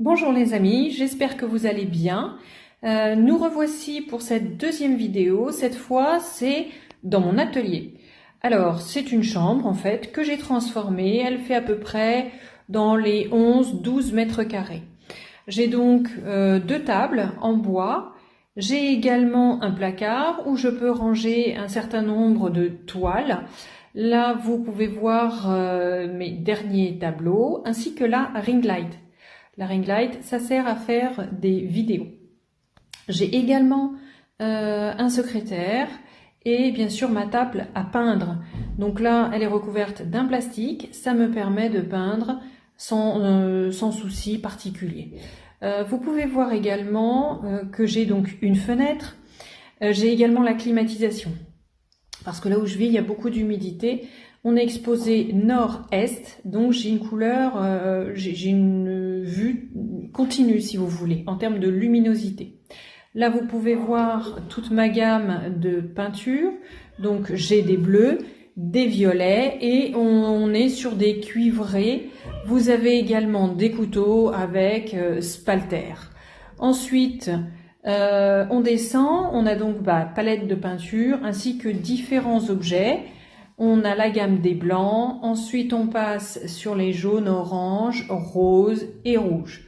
Bonjour les amis, j'espère que vous allez bien. Nous revoici pour cette deuxième vidéo. Cette fois, c'est dans mon atelier. Alors, c'est une chambre en fait que j'ai transformée. Elle fait à peu près dans les 11-12 mètres carrés. J'ai donc deux tables en bois. J'ai également un placard où je peux ranger un certain nombre de toiles. Là, vous pouvez voir mes derniers tableaux ainsi que la ring light. La ring light, ça sert à faire des vidéos. J'ai également un secrétaire et bien sûr ma table à peindre. Donc là, elle est recouverte d'un plastique. Ça me permet de peindre sans souci particulier. Vous pouvez voir également que j'ai donc une fenêtre. J'ai également la climatisation. Parce que là où je vis, il y a beaucoup d'humidité. On est exposé nord-est, donc j'ai une couleur, j'ai une vue continue si vous voulez, en termes de luminosité. Là, vous pouvez voir toute ma gamme de peintures. Donc j'ai des bleus, des violets et on est sur des cuivrés. Vous avez également des couteaux avec spalter. Ensuite, on descend, on a donc palette de peinture ainsi que différents objets. On a la gamme des blancs, ensuite on passe sur les jaunes, oranges, roses et rouges.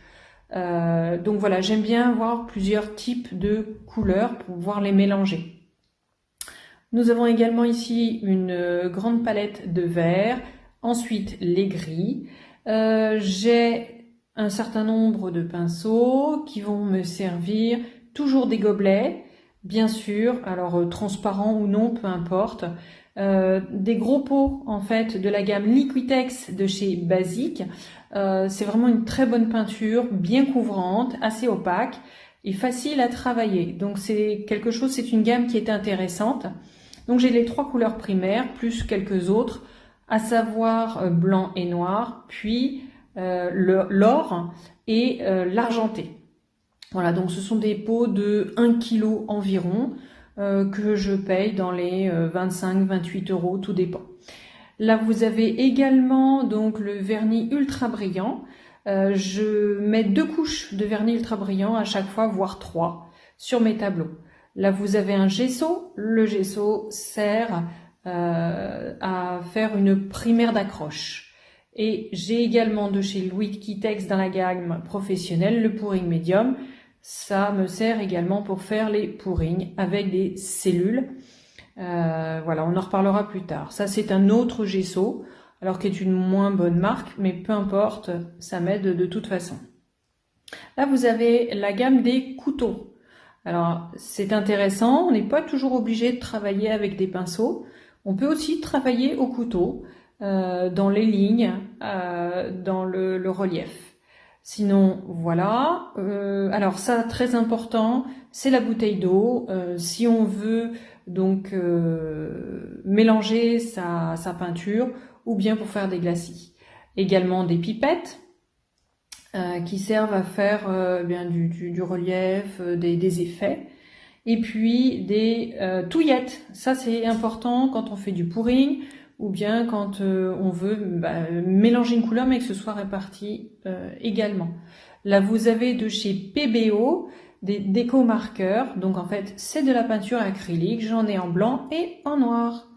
Donc voilà, j'aime bien avoir plusieurs types de couleurs pour pouvoir les mélanger. Nous avons également ici une grande palette de vert, ensuite les gris. J'ai un certain nombre de pinceaux qui vont me servir, toujours des gobelets, bien sûr, alors transparents ou non, peu importe. Des gros pots en fait de la gamme Liquitex de chez Basic. C'est vraiment une très bonne peinture, bien couvrante, assez opaque et facile à travailler. Donc c'est quelque chose, c'est une gamme qui est intéressante. Donc j'ai les trois couleurs primaires plus quelques autres, à savoir blanc et noir, puis l'or et l'argenté. Voilà, donc ce sont des pots de 1 kg environ que je paye dans les 25-28 €, tout dépend. Là, vous avez également donc le vernis ultra brillant. Je mets 2 couches de vernis ultra brillant à chaque fois, voire 3, sur mes tableaux. Là, vous avez un gesso. Le gesso sert à faire une primaire d'accroche. Et j'ai également de chez Liquitex dans la gamme professionnelle le pouring médium. Ça me sert également pour faire les pourrings avec des cellules. Voilà, on en reparlera plus tard. Ça, c'est un autre gesso, alors qui est une moins bonne marque, mais peu importe, ça m'aide de toute façon. Là, vous avez la gamme des couteaux. Alors, c'est intéressant, on n'est pas toujours obligé de travailler avec des pinceaux. On peut aussi travailler au couteau, dans les lignes, dans le relief. Sinon, voilà. Alors ça, très important, c'est la bouteille d'eau. Si on veut donc mélanger sa peinture ou bien pour faire des glacis. Également des pipettes qui servent à faire bien du relief, des effets. Et puis des touillettes. Ça, c'est important quand on fait du pouring ou bien quand on veut mélanger une couleur mais que ce soit réparti également. Là, vous avez de chez PBO des déco-marqueurs. Donc en fait, c'est de la peinture acrylique. J'en ai en blanc et en noir.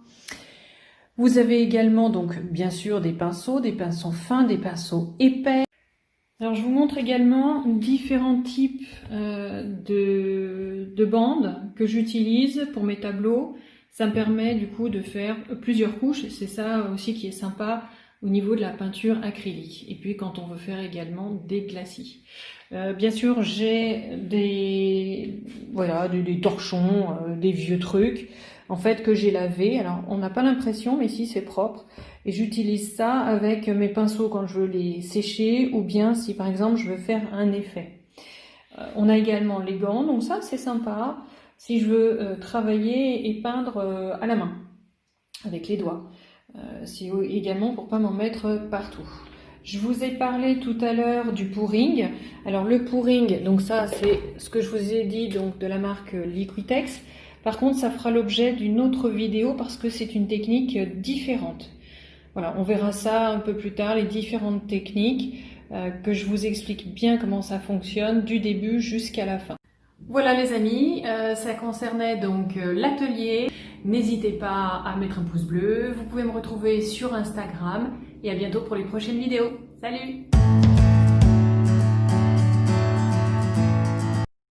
Vous avez également donc bien sûr des pinceaux fins, des pinceaux épais. Alors je vous montre également différents types de bandes que j'utilise pour mes tableaux. Ça me permet du coup de faire plusieurs couches et c'est ça aussi qui est sympa au niveau de la peinture acrylique. Et puis quand on veut faire également des glacis. Bien sûr j'ai des torchons, des vieux trucs en fait que j'ai lavés. Alors on n'a pas l'impression mais si c'est propre. Et j'utilise ça avec mes pinceaux quand je veux les sécher ou bien si par exemple je veux faire un effet. On a également les gants, donc ça c'est sympa si je veux travailler et peindre à la main, avec les doigts. C'est également pour pas m'en mettre partout. Je vous ai parlé tout à l'heure du pouring. Alors le pouring, donc ça c'est ce que je vous ai dit donc de la marque Liquitex. Par contre ça fera l'objet d'une autre vidéo parce que c'est une technique différente. Voilà, on verra ça un peu plus tard, les différentes techniques. que je vous explique bien comment ça fonctionne du début jusqu'à la fin. Voilà les amis, ça concernait donc l'atelier. N'hésitez pas à mettre un pouce bleu, vous pouvez me retrouver sur Instagram et à bientôt pour les prochaines vidéos. Salut!